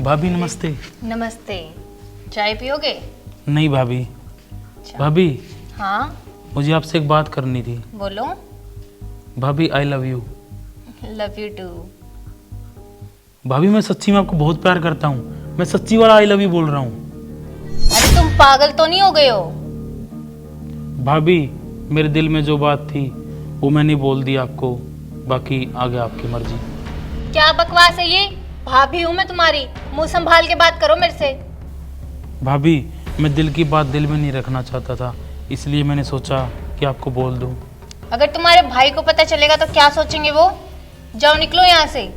भाभी नमस्ते। नमस्ते। चाय पियोगे? नहीं भाभी। अच्छा। भाभी हाँ मुझे आपसे एक बात करनी थी। बोलो। भाभी I love you. Love you too. भाभी मैं सच्ची में आपको बहुत प्यार करता हूँ। मैं सच्ची वाला आई लव यू बोल रहा हूँ। अरे तुम पागल तो नहीं हो गए हो? भाभी मेरे दिल में जो बात थी वो मैंने बोल दी आपको, बाकी आगे आपकी मर्जी। क्या बकवास है ये? भाभी हूँ मैं तुम्हारी, मुंह संभाल के बात करो मेरे से। भाभी मैं दिल की बात दिल में नहीं रखना चाहता था, इसलिए मैंने सोचा कि आपको बोल दूं। अगर तुम्हारे भाई को पता चलेगा तो क्या सोचेंगे वो? जाओ निकलो यहाँ से।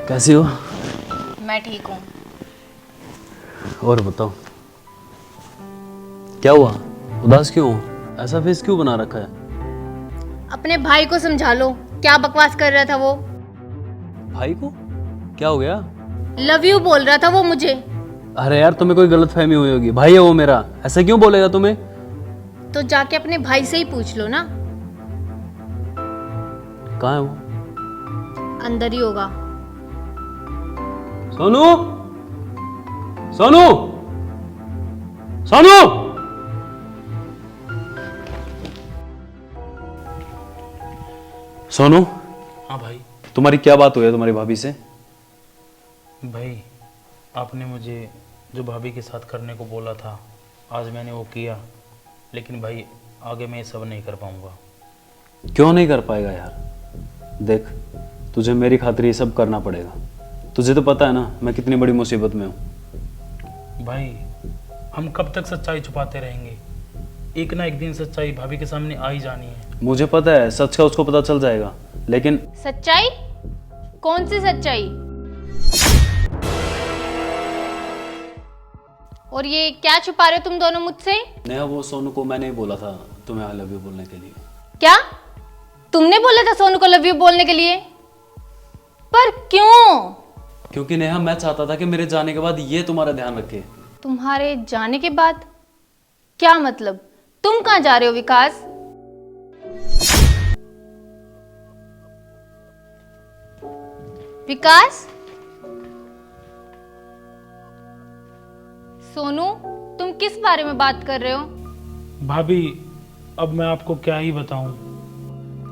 कैसी हो? मैं ठीक हूँ। और बताओ क्या हुआ? उदास क्यों हो? ऐसा फेस क्यों बना रखा है? अपने भाई को समझा लो, क्या बकवास कर रहा था वो। भाई को क्या हो गया? लव यू बोल रहा था वो मुझे। अरे यार तुम्हें कोई गलतफहमी हुई होगी, भाई है वो मेरा, ऐसा क्यों बोलेगा तुम्हें? तो जाके अपने भाई से ही पूछ लो ना। कहाँ है वो? अंदर ही होगा। सोनू, सोनू, सोनू। सोनू, हाँ भाई। तुम्हारी क्या बात हुई है तुम्हारी भाभी से? भाई आपने मुझे जो भाभी के साथ करने को बोला था आज मैंने वो किया, लेकिन भाई आगे मैं ये सब नहीं कर पाऊंगा। क्यों नहीं कर पाएगा यार? देख, तुझे मेरी खातिर ये सब करना पड़ेगा। तुझे तो पता है ना मैं कितनी बड़ी मुसीबत में हूँ। भाई हम कब तक सच्चाई छुपाते रहेंगे? एक ना एक दिन सच्चाई भाभी के सामने आ ही जानी है। मुझे पता है सच का उसको पता चल जाएगा, लेकिन सच्चाई? कौन सी सच्चाई? और ये क्या छुपा रहे हो तुम दोनों मुझसे? नेहा, वो सोनू को मैंने ही बोला था तुम्हें आई लव यू बोलने के लिए। क्या तुमने बोला था सोनू को लव यू बोलने के लिए? पर क्यों? क्योंकि नेहा मैं चाहता था कि मेरे जाने के बाद ये तुम्हारा ध्यान रखे। तुम्हारे जाने के बाद? क्या मतलब? तुम कहाँ जा रहे हो विकास? विकास? सोनू, तुम किस बारे में बात कर रहे हो? भाभी अब मैं आपको क्या ही बताऊं।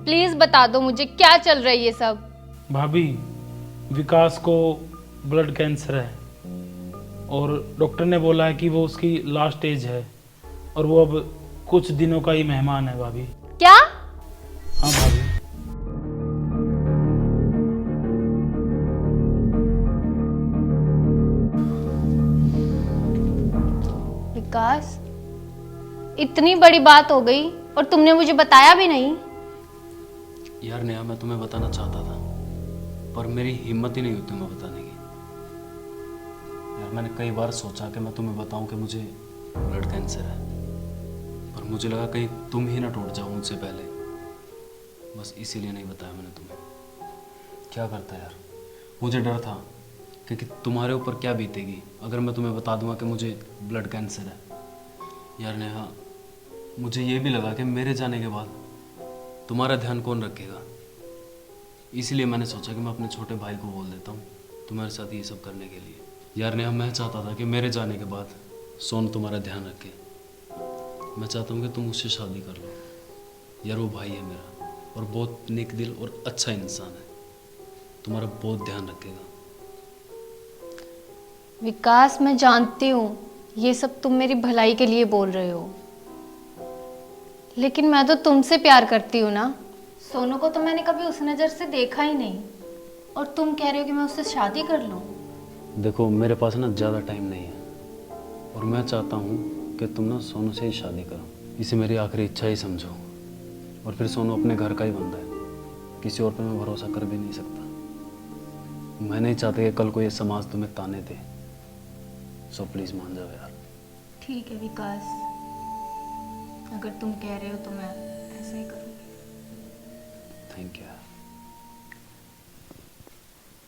प्लीज बता दो मुझे, क्या चल रहा है ये सब? भाभी विकास को ब्लड कैंसर है और डॉक्टर ने बोला है कि वो उसकी लास्ट स्टेज है और वो अब कुछ दिनों का ही मेहमान है भाभी। क्या? हाँ भाभी। विकास, इतनी बड़ी बात हो गई और तुमने मुझे बताया भी नहीं। यार नेहा, मैं तुम्हें बताना चाहता था पर मेरी हिम्मत ही नहीं हुई तुम्हें बताने की। यार मैंने कई बार सोचा कि मैं तुम्हें बताऊं कि मुझे ब्लड कैंसर है, पर मुझे लगा कहीं तुम ही ना टूट जाओ उनसे पहले, बस इसीलिए नहीं बताया मैंने तुम्हें। क्या करता यार, मुझे डर था कि तुम्हारे ऊपर क्या बीतेगी अगर मैं तुम्हें बता दूंगा कि मुझे ब्लड कैंसर है। यार नेहा, मुझे ये भी लगा कि मेरे जाने के बाद तुम्हारा ध्यान कौन रखेगा, इसलिए मैंने सोचा कि मैं अपने छोटे भाई को बोल देता हूँ तुम्हारे साथ ये सब करने के लिए। यार नेहा, मैं चाहता था कि मेरे जाने के बाद सोन तुम्हारा ध्यान रखे। मैं चाहता हूँ कि तुम उससे शादी कर लो। यार वो भाई है मेरा और बहुत नेक दिल और अच्छा इंसान है, तुम्हारा बहुत ध्यान रखेगा। विकास, मैं जानती हूँ ये सब तुम मेरी भलाई के लिए बोल रहे हो, लेकिन मैं तो तुमसे प्यार करती हूँ ना। सोनू को तो मैंने कभी उस नज़र से देखा ही नहीं और तुम कह रहे हो कि मैं उससे शादी कर लूँ? देखो मेरे पास ना ज़्यादा टाइम नहीं है और मैं चाहता हूँ कि तुम ना सोनू से ही शादी करो। इसे मेरी आखिरी इच्छा ही समझो। और फिर सोनू अपने घर का ही बंदा है, किसी और पे मैं भरोसा कर भी नहीं सकता। मैं नहीं चाहता कि कल को ये समाज तुम्हें ताने दे, सो प्लीज़ मान जाओ यार। ठीक है विकास, अगर तुम कह रहे हो तो मैं ऐसा ही करूँगी। Thank you.